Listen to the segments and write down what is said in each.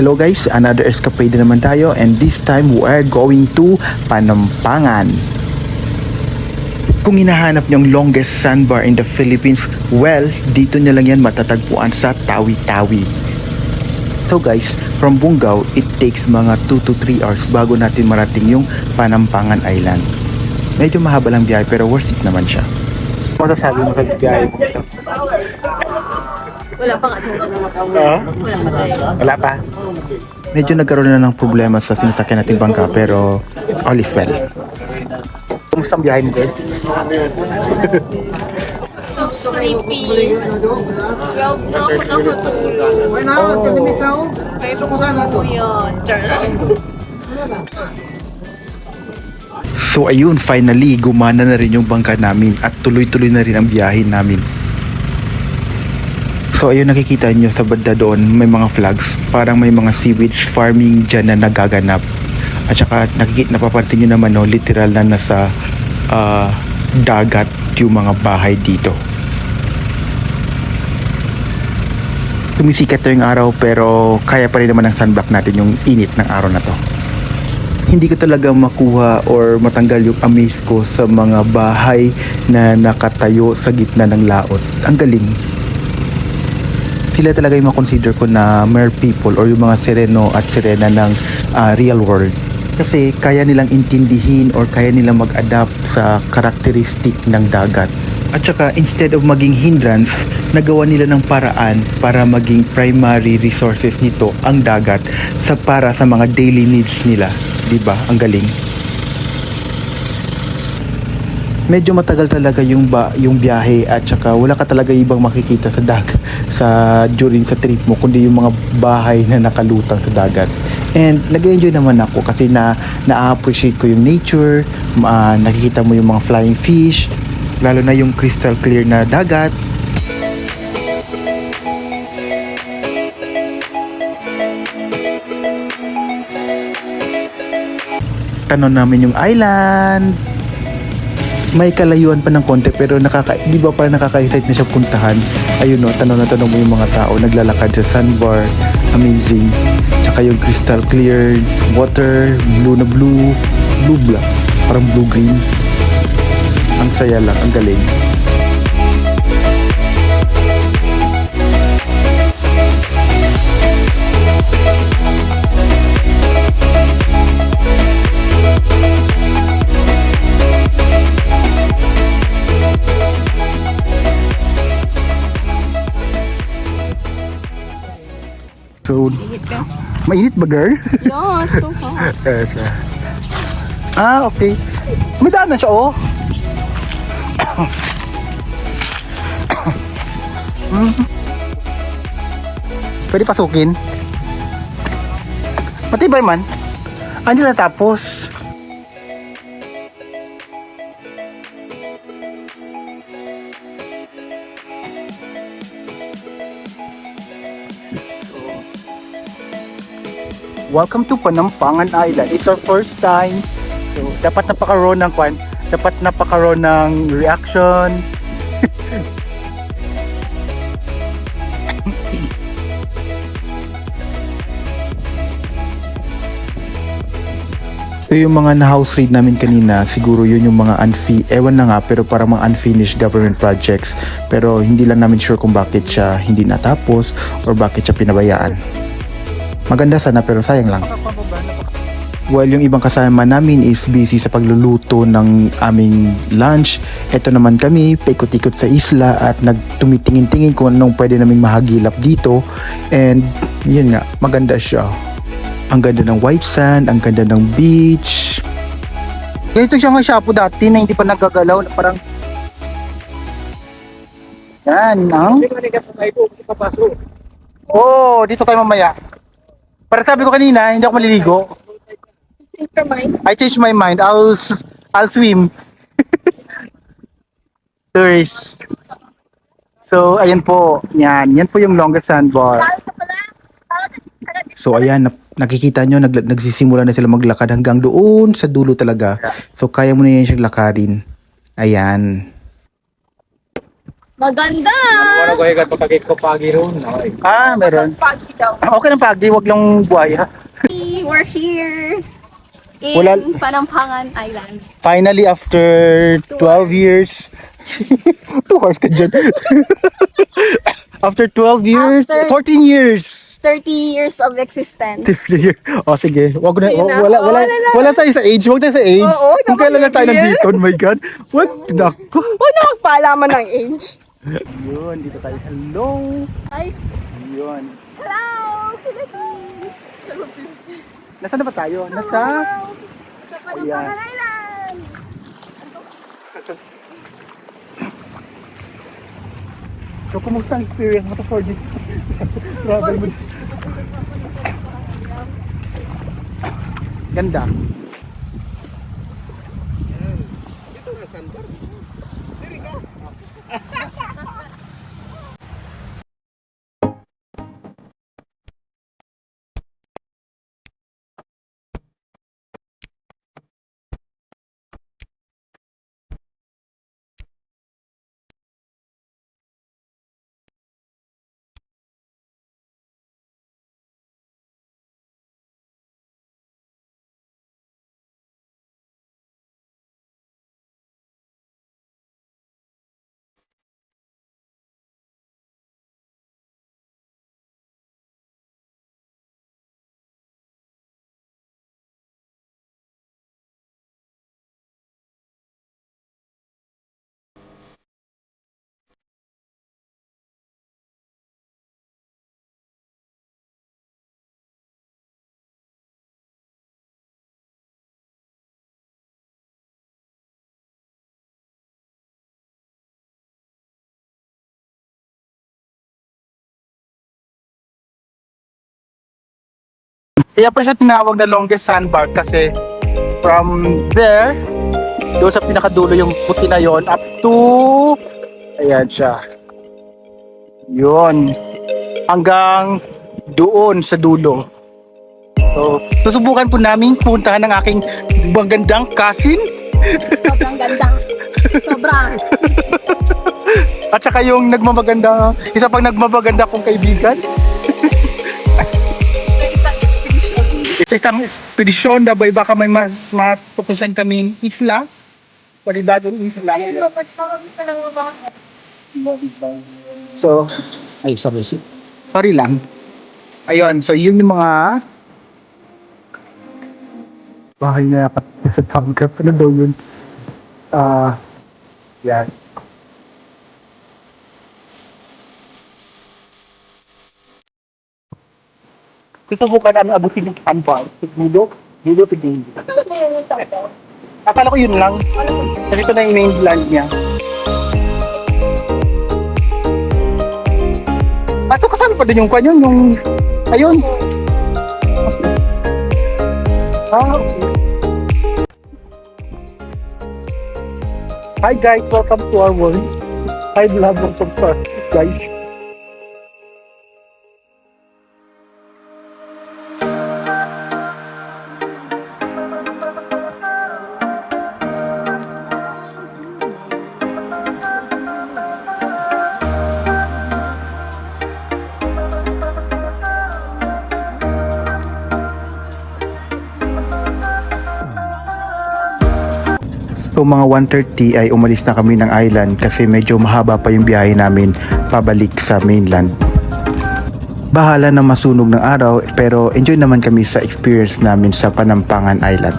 Hello guys, another escapade na naman tayo, and this time we are going to Panampangan. Kung hinahanap niyong longest sandbar in the Philippines, well, dito niya lang yan matatagpuan sa Tawi-Tawi. So guys, from Bungaw, it takes mga 2 to 3 hours bago natin marating yung Panampangan Island. Medyo mahaba lang biyahe pero worth it naman siya. Masasabi mo sa biyahe mo ito? Wala pa nga Wala pa tayo. Wala pa. Medyo nagkaroon na ng problema sa sinasakyan nating bangka pero all is well. Kumusta ang biyahe mo, girl? So sleepy. 12 na ako nakatulog. Ay, po yan. So ayun, finally, gumana na rin yung bangka namin at tuloy-tuloy na rin ang biyahe namin. So ayun, nakikita nyo sa banda doon may mga flags, parang may mga seaweed farming dyan na nagaganap. At saka napapansin nyo naman, no, literal na nasa dagat yung mga bahay dito. Tumisikat na yung araw pero kaya pa rin naman ng sunblock natin yung init ng araw na to. Hindi ko talaga makuha or matanggal yung amaze ko sa mga bahay na nakatayo sa gitna ng laot. Ang galing. Sila talaga yung makonsider ko na mere people or yung mga sereno at sirena ng real world. Kasi kaya nilang intindihin or kaya nilang mag-adapt sa karakteristik ng dagat. At saka instead of maging hindrance, nagawa nila ng paraan para maging primary resources nito ang dagat para sa mga daily needs nila. Diba? Ang galing. Medyo matagal talaga yung biyahe at saka wala ka talaga ibang makikita during sa trip mo kundi yung mga bahay na nakalutang sa dagat. And nag-enjoy naman ako kasi na-appreciate ko yung nature, nakikita mo yung mga flying fish, lalo na yung crystal clear na dagat. Tanong namin yung island. May kalayuan pa ng konti pero di ba parang nakaka-excite na siya puntahan. Ayun, no, tanong na tanong mo yung mga tao naglalakad sa sandbar. Amazing. Tsaka yung crystal clear water, blue black, parang blue green. Ang saya lang, ang galing. So, mainit ba, girl? Yeah, so hot. Okay. May daan na siya, oh. Pwede pasukin. Matibay man. Hindi na tapos. Welcome to Panampangan Island. It's our first time. So, dapat napakaroon ng reaction. So, yung mga na-house raid namin kanina, siguro yun yung mga ewan na nga, pero parang mga unfinished government projects. Pero hindi lang namin sure kung bakit siya hindi natapos or bakit siya pinabayaan. Maganda sana pero sayang lang. Well, yung ibang kasama namin is busy sa pagluluto ng aming lunch. Ito naman kami, paikot-ikot sa isla at nagtumitingin-tingin kung anong pwede naming mahagilap dito. And yun nga, maganda siya. Ang ganda ng white sand, ang ganda ng beach. Ganito siya nga shapo dati na hindi pa nagagalaw. Parang yan, no? Oh, dito tayo mamaya. Para sabi ko kanina, hindi ako maliligo. I changed my mind. I'll swim. Tourist. So, ayan po. Yan po yung longest sandbar. So, ayan. Nakikita nyo, nagsisimula na sila maglakad hanggang doon sa dulo talaga. So, kaya mo na yan siyang lakarin. Ayan. Maganda! Ano ko ikat pagkakit ko pagi ron. Okay. Meron. Pagi daw. Okay ng pagi, wag lang buhaya. We're here in Wala- Panampangan Island. Finally, after 12 years. 2 hours ka dyan. After 12 years, After- 14 years. 30 years of existence. O sige, wag na, Yun na. wala, Oo, wala, wala na. wala tayo sa age, wag tayo sa age. Oo, Kung kailan na tayo naman, nandito, oh my God. What? Nako. Huwag na magpaalaman ng age. Yun, dito tayo. Hello. Ay, Yun. hello, Philippines! Nasaan na ba tayo? Nasa? Sa Panampangan Ayan. Island! So, kumusta ang experience mo to for this travel mo? Ganda. Kaya pa siya tinawag na longest sandbar kasi from there, doon sa pinakadulo yung puti na yon up to, ayan siya. Yun. Hanggang doon sa dulo. So, susubukan po namin puntahan ng aking magandang cousin Sobrang ganda. Sobrang. at saka yung nagmamaganda, isa pang nagmamaganda kong kaibigan. Isang extinction. Ito isang ekspedisyon na baka may matukusan kaming isla. Palibadong isla. Ba't marami ka lang ba? So, ay sorry. Sorry lang. Ayun, so yun yung mga bahay na yapat sa Tangkap. Ano daw yun? Yan. Susubukan namin abutin yung sandbar. Dulo to game. Akala ko yun lang. Kasi ito na yung mainland niya. So kasama pa din yung kwan yun, yung... Ayun. Okay. Hi guys, welcome to our world. Hi vlog from guys. So mga 1:30 ay umalis na kami ng island kasi medyo mahaba pa yung biyahe namin pabalik sa mainland. Bahala na masunog ng araw pero enjoy naman kami sa experience namin sa Panampangan Island.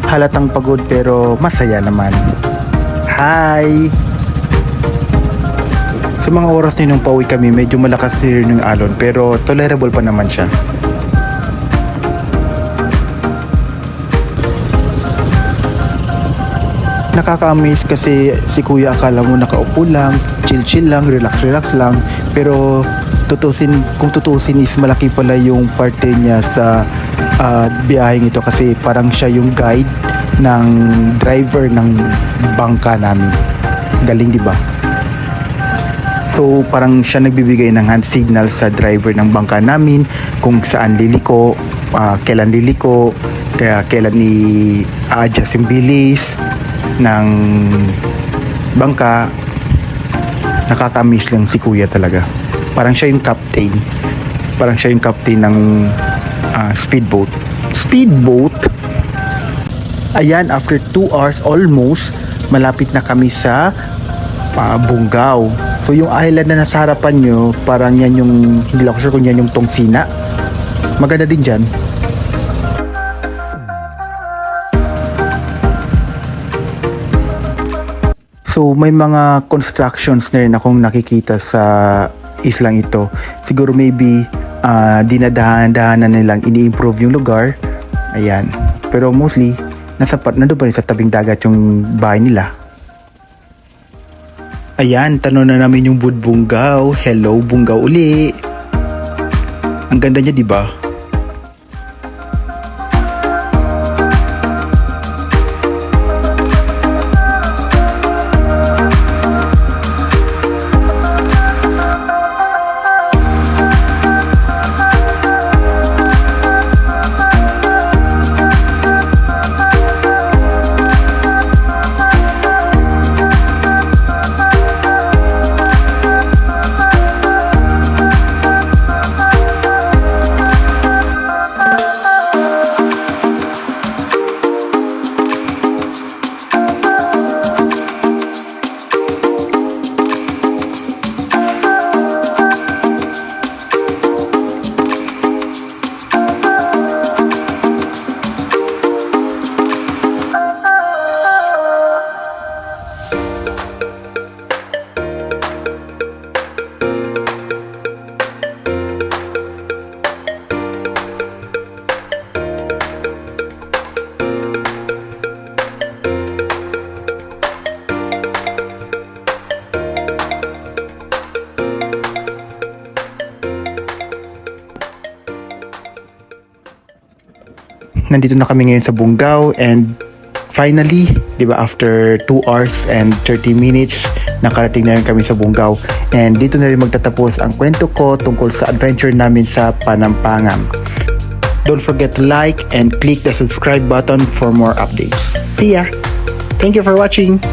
Halatang pagod pero masaya naman. Hi! Sa mga oras na nung pauwi kami, medyo malakas din yung alon pero tolerable pa naman siya. Nakaka-amaze kasi si kuya akala mo nakaupo lang, chill-chill lang, relax-relax lang. Pero kung tutusin is malaki pala yung parte niya sa biyaheng ito kasi parang siya yung guide ng driver ng bangka namin. Galing, di ba? So parang siya nagbibigay ng hand signal sa driver ng bangka namin kung saan liliko, kailan liliko, Kaya kailan i-adjust yung bilis ng bangka, nakakamiss lang si kuya talaga. Parang siya yung captain. Parang siya yung captain ng speedboat. Speedboat? Ayan, after 2 hours almost, malapit na kami sa Bungaw. So yung island na nasa harapan nyo, parang yan yung, hindi lang ako sure kung yan yung Tongsina. Maganda din dyan. So may mga constructions na rin akong nakikita sa islang ito. Siguro maybe dinadahan-dahanan nilang ini-improve yung lugar. Ayan. Pero mostly, nandun pa rin sa tabing dagat yung bahay nila. Ayan, tanong na namin yung Bungaw. Hello, Bungaw uli. Ang ganda niya, di ba? Nandito na kami ngayon sa Bungaw and finally, di ba, after 2 hours and 30 minutes, nakarating na rin kami sa Bungaw. And dito na rin magtatapos ang kwento ko tungkol sa adventure namin sa Panampangan. Don't forget to like and click the subscribe button for more updates. See ya! Thank you for watching!